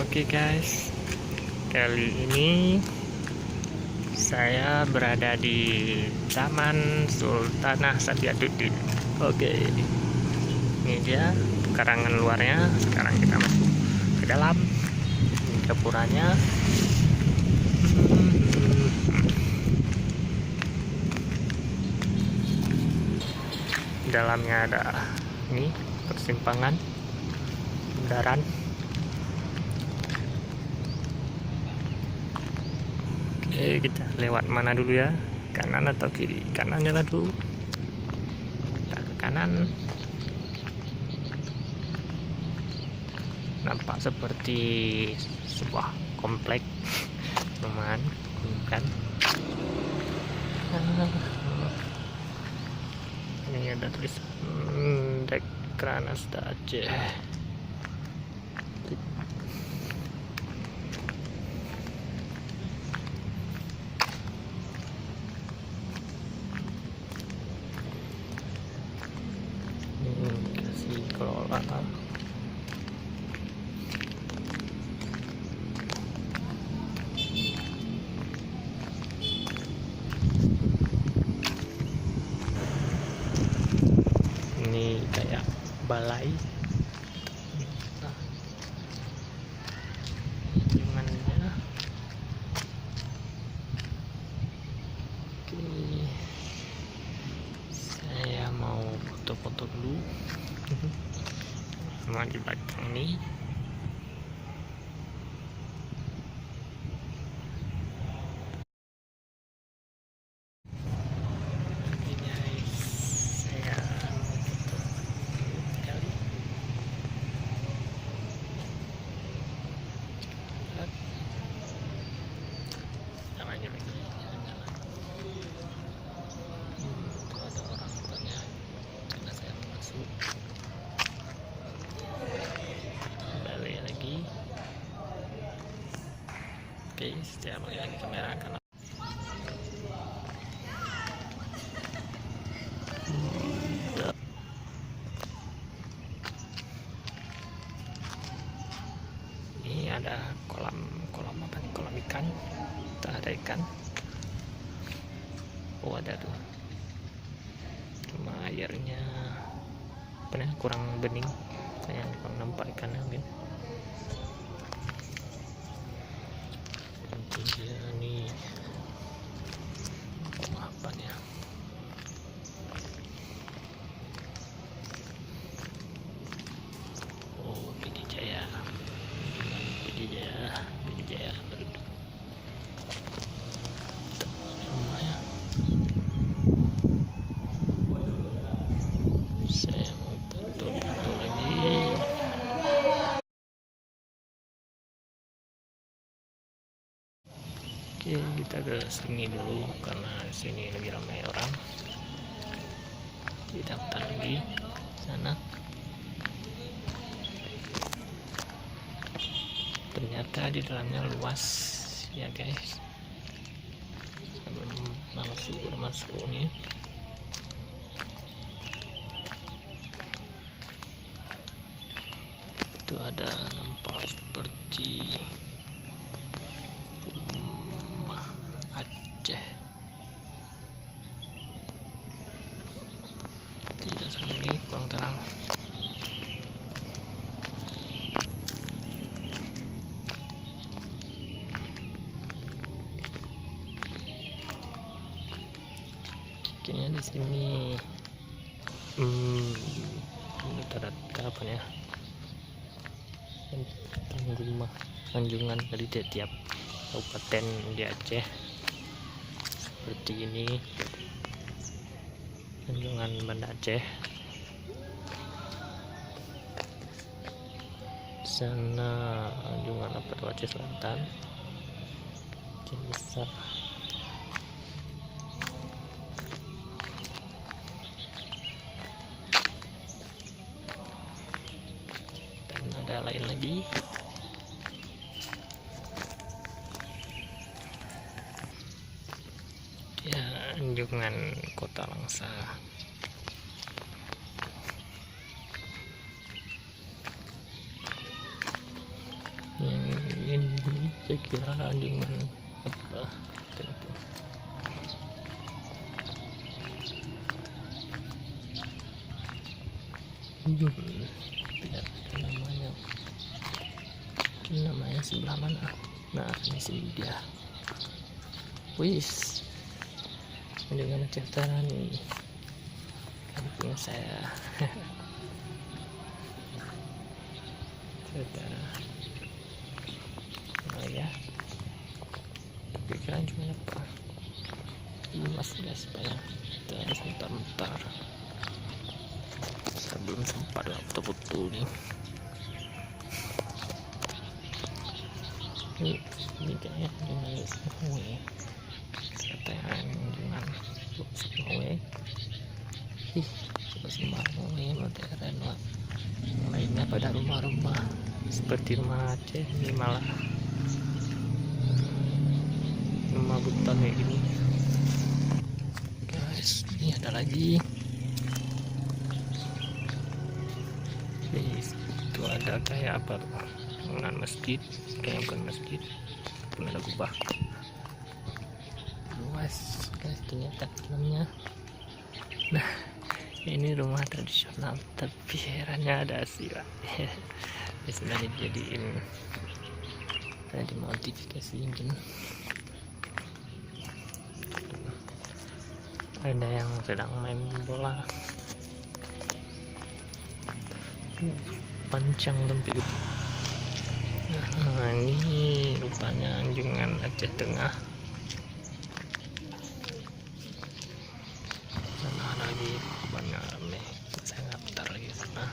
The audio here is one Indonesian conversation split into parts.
Oke guys, kali ini saya berada di Taman Sultanah Sabiatuddin. Oke, ini dia pekarangan luarnya. Sekarang kita masuk ke dalam. Ini dapurnya. Dalamnya ada ini persimpangan bundaran. Oke, kita lewat mana dulu ya? Kanan atau kiri? Kanannya lah dulu. Kita ke kanan. Nampak seperti sebuah komplek perumahan, bukan? Ini ada tulisan Dekranasda Aceh. Kasih kelola. Ini kayak balai. Lingkungannya. Oke, saya mau foto-foto dulu sama di belakang nih. Balik lagi. Oke, saya balik lagi kamera kanan. Ini ada kolam apa? Kolam ikan. Tak ada ikan. Oh, ada tuh. Cuma airnya kurang bening, kayak kurang nampak ikannya mungkin. Nanti dia nih apa ya? Oh, PD Jaya. Rumahnya. Saya mau foto lagi. Oke, kita ke sini dulu karena sini lebih ramai orang. Kita putar lagi sana. Ternyata di dalamnya luas ya guys. Sebelum masuk nih. Itu ada nampak seperti rumah Aceh. Tidak sini kurang terang. Kayaknya di sini apa ya? Tanjungan dari tiap kabupaten di Aceh seperti ini. Tanjungan Banda Aceh. Sana Tanjungan Aceh Selatan. Aceh Besar. Dan ada lain lagi. Ya, Anjungan Kota Langsa. Yang Saya kira anjungan apa itu. Tidak ada namanya. Ini namanya sebelah mana? Nah, ini sini dia. Wis, dengan cetaran kampung saya. Cetara. Oh ya, pikiran cuma apa? Masih ada supaya kita sebentar. Saya belum sempat foto-foto nih. Ini kayaknya dengan semua ya. Setelan dengan semua. Ih, semua modern lah. Lainnya pada rumah-rumah seperti rumah Aceh, ini malah rumah buta kayak gini. Guys, ini ada lagi. Itu ada kayak apa tuh? Bangunan masjid, kayak bukan masjid, pun ada kubah. Luas, guys, ternyata dalamnya. Nah, ini rumah tradisional, tapi herannya ada sila. Sudah dijadiin, sudah dimodifikasi mungkin. Ada yang sedang main bola. Panjang lempit. Nah, ini rupanya anjungan Aceh Tengah. Sana lagi banyak ramai. Saya nggak bentar lagi sana.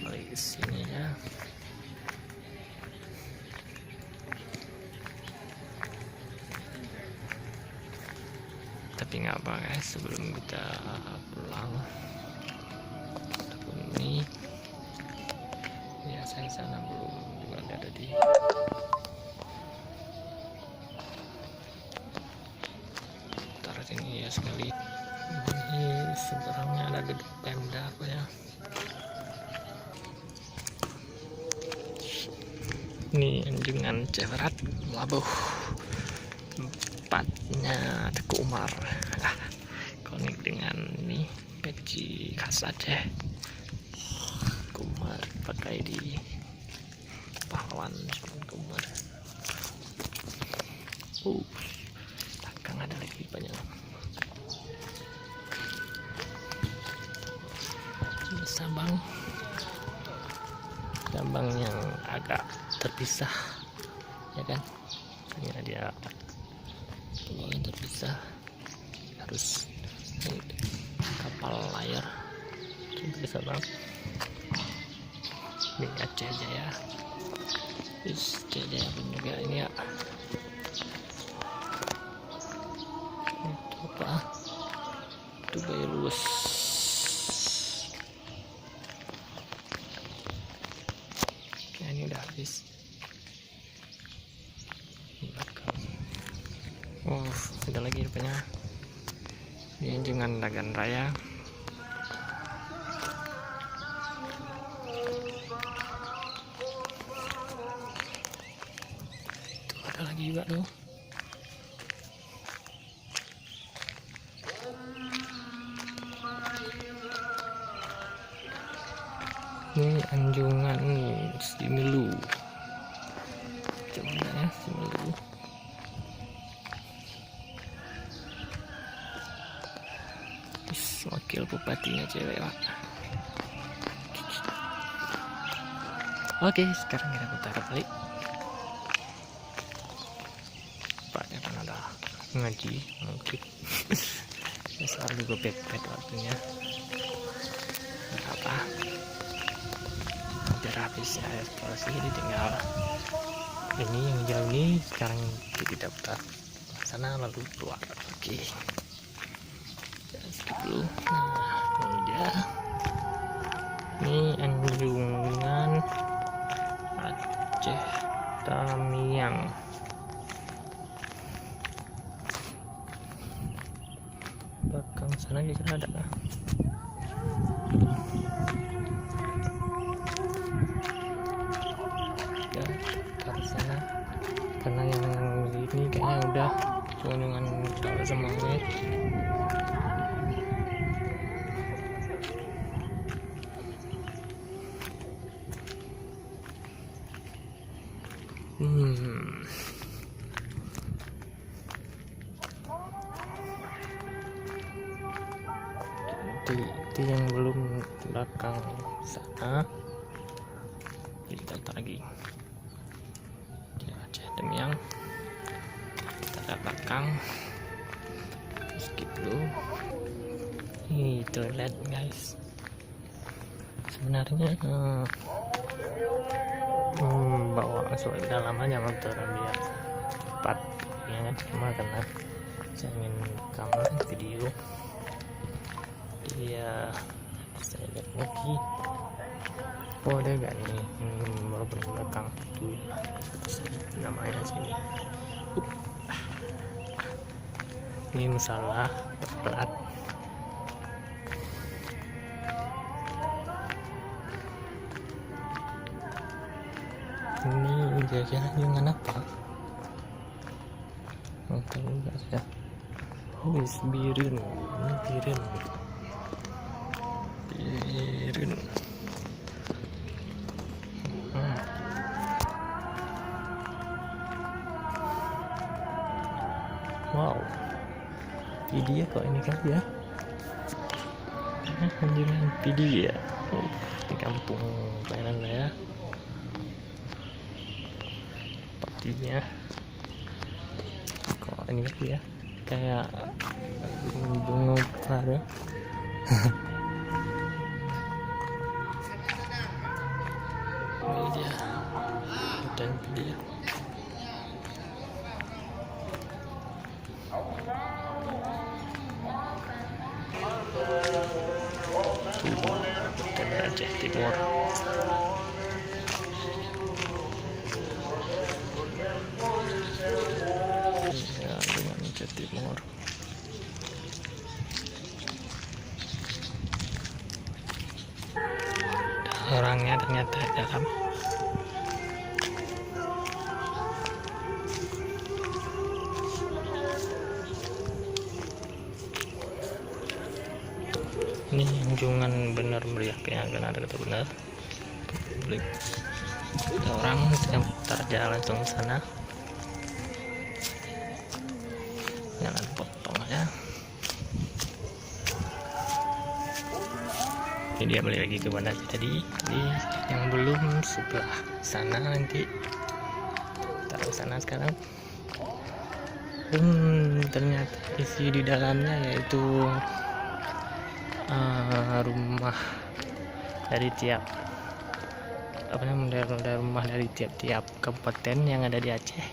Balik ke sini ya. Tapi nggak apa guys, sebelum kita pulang ini ya, saya sana belum juga ada di utara sini ya sekali. Ini seberangnya ada gedung Pemda apa ya. Ini anjungan Ceperat, wabuh, tempatnya Teguh Umar. Konek dengan ini peci khas Aceh. Teguh Umar pakai di pahlawan Teguh Umar. Belakang ada lagi banyak. Ini Sabang yang agak terpisah, ya kan? Hanya dia yang terpisah, harus kapal layar sampai Sabang. Ini Aceh Jaya, Aceh Jaya pun juga ini ya. Itu apa? Itu gaya luas. Ini udah habis. Oh, ada lagi rupanya. Ini anjungan Dagan Raya. Itu ada lagi juga tuh. Ini anjungan Similu. Coba ya, Similu. Wakil bupatinya cewek, Pak. Oke, sekarang kita putar balik. Paknya kan ada ngaji, mungkin. Ya, selalu gue pepet waktunya. Nggak apa. Hampir habis ya eksplorasi, ini tinggal ini yang jauh ini sekarang kita putar sana lalu keluar. Oke. Dulu. Nah, ini dia. Ini anjungan Aceh Tamiang. Belakang sana juga ada. Ya, ke sana karena yang ini kayaknya udah dengan semuanya. Itu yang belum belakang sana, kita lagi dan yang kita belakang skip dulu. Ini toilet guys, sebenarnya bawa masuk ke dalam aja motor biar cepat ya kan, cuma karena saya ingin rekaman video dia saya lihat lagi. Oh ada gak nih walaupun belakang itu namanya sini. Ini masalah plat. Ini kira-kira dengan apa? Tahu nggak ya? Oh, birin. Ini birin. Wow, video kok ini kan ya? Anjingan video ya. Di kampung mainan lah ya. Sepertinya kok ini kan ya? Kayak bunga ada. Ini dia dan video. Aceh Timur. Ya, dengan Aceh Timur. Orangnya ternyata dalam. Ini junjungan benar meriah ya, karena ada kata benar publik. Ada orang yang terjalan langsung ke sana, jangan potong aja. Ini dia balik lagi ke mana tadi yang belum sebelah sana, nanti taruh sana sekarang. Ternyata isi di dalamnya yaitu rumah dari tiap rumah dari tiap kabupaten yang ada di Aceh.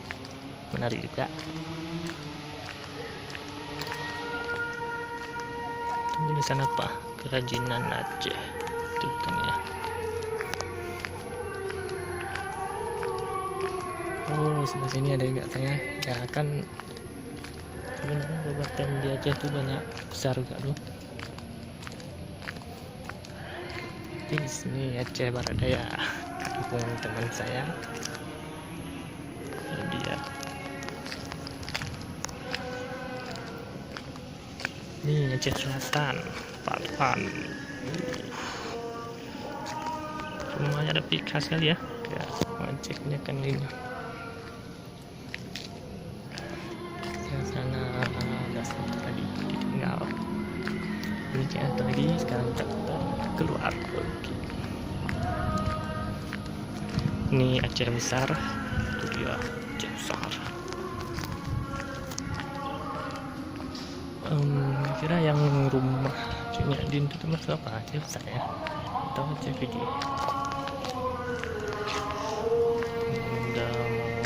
Menarik juga. Tulisan apa? Kerajinan Aceh. Tulisan ya. Oh, sebelah sini ada juga saya. Ya kan sebenarnya kabupaten di Aceh itu banyak besar juga tuh. Di sini Aceh Barat Daya, kampung teman saya. Ini dia. Ini Aceh Selatan, Palawan. Rumahnya ada pika sekali ya. Ya, ngeceknya kan ini. Yang sana ada satu tadi tinggal. Ini satu lagi, sekarang kita keluar. Oke. Ini Aceh besar, itu dia Aceh besar. Kira yang rumah Cik Adin itu masuk apa? Aceh besar ya? Atau Aceh video? Udah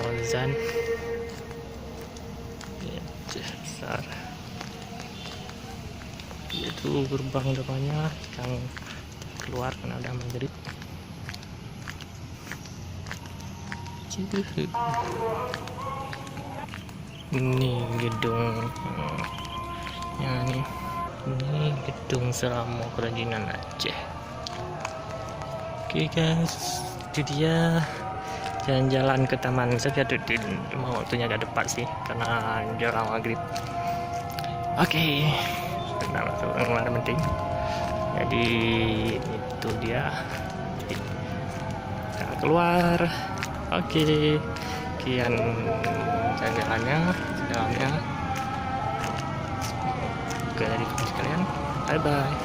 mau azan. Aceh besar. Itu gerbang depannya yang keluar karena udah maghrib. Ini gedung yang ini Ini gedung Selamo Kerajinan Aceh. Oke guys, itu dia jalan-jalan ke Taman Safiyatuddin. Mau waktunya agak dekat sih karena jalan maghrib. Oke, kita masuk keluar penting. Jadi itu dia kita keluar. Oke, sekian jalan-jalannya dalamnya. Oke, dari sekalian, bye bye.